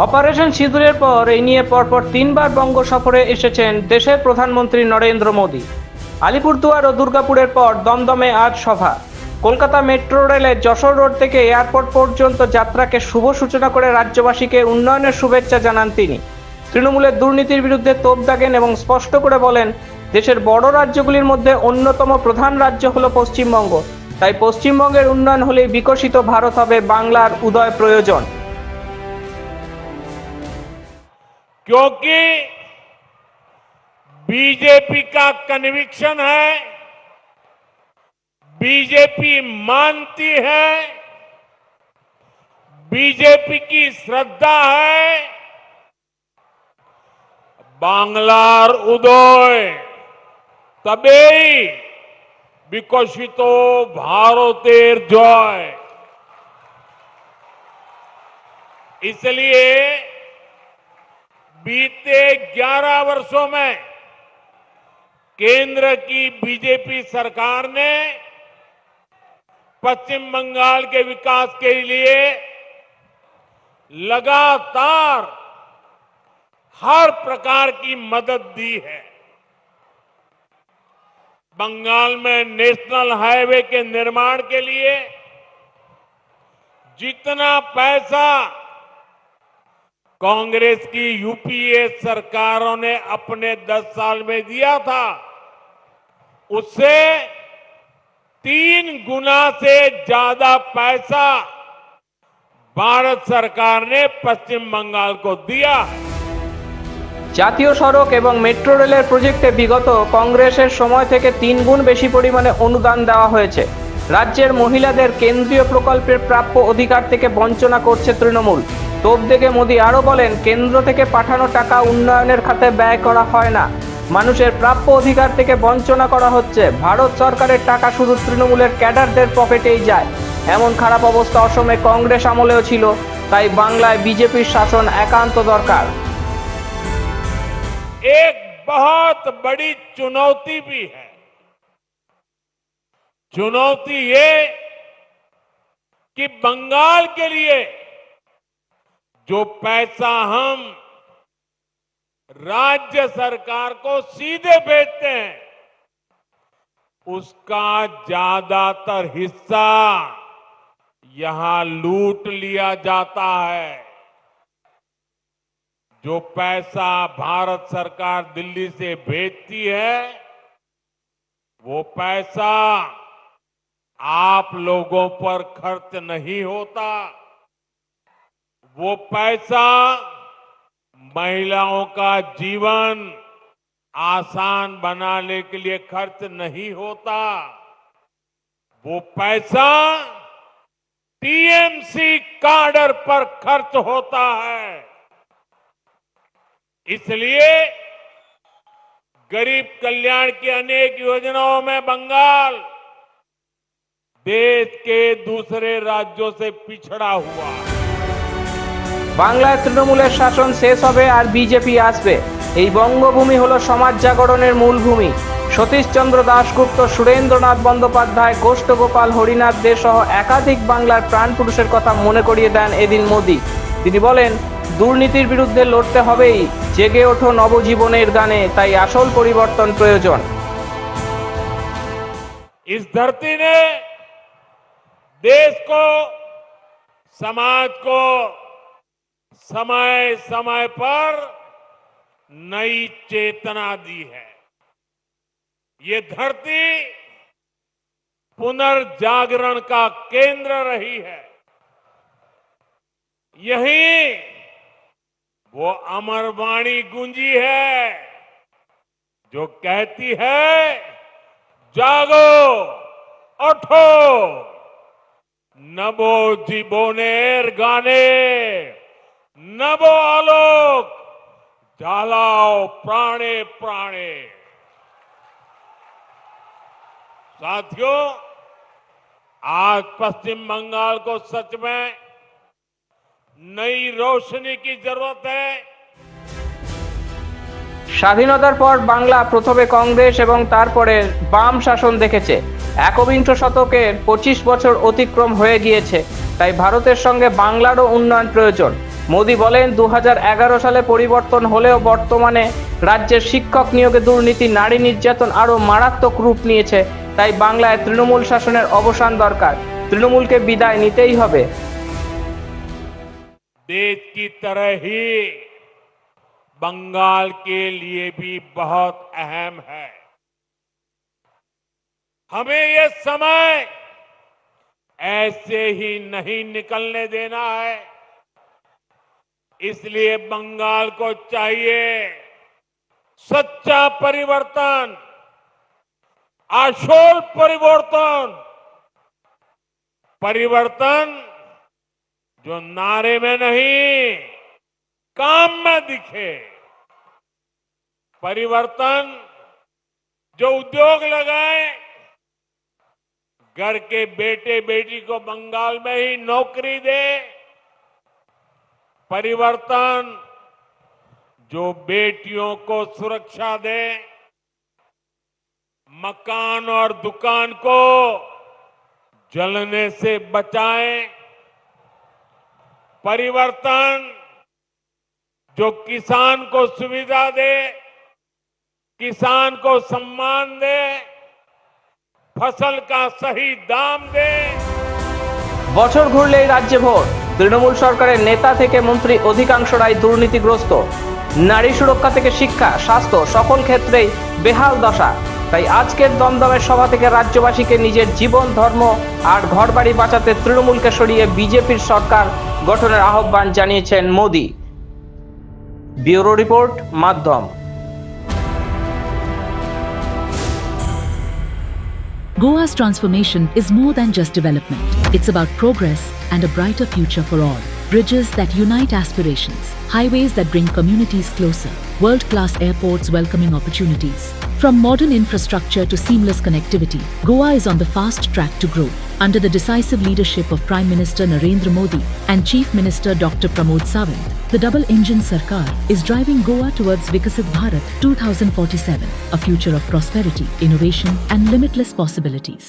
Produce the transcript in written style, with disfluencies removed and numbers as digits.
Operation সিঁদুরের পর এই নিয়ে পরপর তিনবার বঙ্গ সফরে এসেছেন দেশের প্রধানমন্ত্রী নরেন্দ্র মোদী। আলিপুরদুয়ার ও দুর্গাপুরের পর দমদমে আজ সভা। কলকাতা মেট্রো রেলের যশোর রোড থেকে এয়ারপোর্ট পর্যন্ত যাত্রাকে শুভ সূচনা করে রাজ্যবাসীকে উন্নয়নের শুভেচ্ছা জানান তিনি। তৃণমূলের দুর্নীতির বিরুদ্ধে তোপ দাগেন এবং স্পষ্ট করে বলেন, দেশের বড় রাজ্যগুলির মধ্যে অন্যতম প্রধান রাজ্য হলো পশ্চিমবঙ্গ। তাই পশ্চিমবঙ্গের উন্নয়ন হলেই বিকশিত ভারত হবে, বাংলার উদয় প্রয়োজন। क्योंकि बीजेपी का कन्विक्शन है, बीजेपी मानती है, बीजेपी की श्रद्धा है, बांग्लार उदय तबे विकसितो भारतेर जय। इसलिए बीते 11 वर्षों में केंद्र की बीजेपी सरकार ने पश्चिम बंगाल के विकास के लिए लगातार हर प्रकार की मदद दी है। बंगाल में नेशनल हाईवे के निर्माण के लिए जितना पैसा कांग्रेस की यूपीए सरकारों ने अपने 10 साल में दिया था, उससे 3 गुना से ज्यादा पैसा भारत सरकार ने पश्चिम बंगाल को दिया है। জাতীয় সড়ক এবং মেট্রো রেলের প্রজেক্টে বিগত কংগ্রেসের সময় থেকে 3 গুণ বেশি পরিমাণে অনুদান দেওয়া হয়েছে। রাজ্যের মহিলাদের কেন্দ্রীয় প্রকল্পের প্রাপ্য অধিকার থেকে বঞ্চনা করছে তৃণমূল। তোপ দেগে মোদী আরও বলেন, কেন্দ্র থেকে পাঠানো টাকা উন্নয়নের খাতে ব্যয় করা হয় না, মানুষের প্রাপ্য অধিকার থেকে বঞ্চনা করা হচ্ছে। ভারত সরকারের টাকা শুধু তৃণমূলের ক্যাডারদের পকেটেই যায়। এমন খারাপ অবস্থা অসমে কংগ্রেস আমলেও ছিল, তাই বাংলায় বিজেপির শাসন একান্ত দরকার। एक बहुत बड़ी चुनौती भी है। चुनौती ये कि बंगाल के लिए जो पैसा हम राज्य सरकार को सीधे भेजते हैं, उसका ज्यादातर हिस्सा यहां लूट लिया जाता है। जो पैसा भारत सरकार दिल्ली से भेजती है, वो पैसा आप लोगों पर खर्च नहीं होता। वो पैसा महिलाओं का जीवन आसान बनाने के लिए खर्च नहीं होता। वो पैसा टीएमसी काडर पर खर्च होता है। इसलिए गरीब कल्याण की अनेक योजनाओं में बंगाल देश के दूसरे राज्यों से पिछड़ा हुआ है। বাংলায় তৃণমূলের শাসন শেষ হবে আর বিজেপি আসবে। এই বঙ্গভূমি হলো সমাজ জাগরণের মূল ভূমি। সতীশচন্দ্র দাশগুপ্ত, সুরেন্দ্রনাথ বন্দ্যোপাধ্যায়, গোষ্ঠগোপাল, হরিনাথ দে সহ একাধিক বাংলার প্রাণপুরুষের কথা মনে করিয়ে দেন এদিন মোদী। তিনি বলেন, দুর্নীতির বিরুদ্ধে লড়তে হবেই, জেগে ওঠো নবজীবনের গানে, তাই আসল পরিবর্তন প্রয়োজন। इस धरती ने देश को, समाज को समय समय पर नई चेतना दी है। ये धरती पुनर्जागरण का केंद्र रही है। यहीं वो अमर वाणी गूंजी है जो कहती है, जागो ओठो नभो जीवनेर गाने, नभो आलोक জ্বালাও प्राणे प्राणे। साथियों, आज पश्चिम बंगाल को सच में नई रोशनी की जरूरत है। স্বাধীনতার পর বাংলা প্রথমে কংগ্রেস এবং তারপরে বাম শাসন দেখেছে। একবিংশ শতকের 25 বছর অতিক্রম হয়ে গিয়েছে, তাই ভারতের সঙ্গে বাংলারও উন্নয়ন প্রয়োজন। মোদি বলেন 2011 সালে পরিবর্তন হলেও বর্তমানে রাজ্যের শিক্ষক নিয়োগে দুর্নীতি, নারী নির্যাতন আরো মারাত্মক রূপ নিয়েছে। তাই বাংলায় তৃণমূল শাসনের অবসান দরকার। তৃণমূলকে বিদায় নিতেই হবে। देश की तरह ही बंगाल के लिए भी बहुत अहम है। हमें ये समय ऐसे ही नहीं निकलने देना है। इसलिए बंगाल को चाहिए सच्चा परिवर्तन, आशोल परिवर्तन, परिवर्तन जो नारे में नहीं काम में दिखे, परिवर्तन जो उद्योग लगाए, घर के बेटे बेटी को बंगाल में ही नौकरी दे, परिवर्तन जो बेटियों को सुरक्षा दे, मकान और दुकान को जलने से बचाए, परिवर्तन जो किसान को सुविधा दे, किसान को सम्मान दे, फसल का सही दाम दे। বছর ঘুরলেই রাজ্যে ভোট। তৃণমূল সরকারের নেতা থেকে মন্ত্রী অধিকাংশরাই দুর্নীতিগ্রস্ত। নারী সুরক্ষা থেকে শিক্ষা, স্বাস্থ্য সকল ক্ষেত্রেই বেহাল দশা। তাই আজকের দমদমের সভা থেকে রাজ্যবাসীকে নিজের জীবন, ধর্ম আর ঘরবাড়ি বাঁচাতে তৃণমূলকে সরিয়ে বিজেপির সরকার গঠনের আহ্বান জানিয়েছেন মোদি। ব্যুরো রিপোর্ট, মাধ্যম। Goa's transformation is more than just development. It's about progress and a brighter future for all. Bridges that unite aspirations, highways that bring communities closer, world-class airports welcoming opportunities. From modern infrastructure to seamless connectivity, Goa is on the fast track to grow. Under the decisive leadership of Prime Minister Narendra Modi and Chief Minister Dr. Pramod Sawant, the double-engine Sarkar is driving Goa towards Vikasit Bharat 2047, a future of prosperity, innovation and limitless possibilities.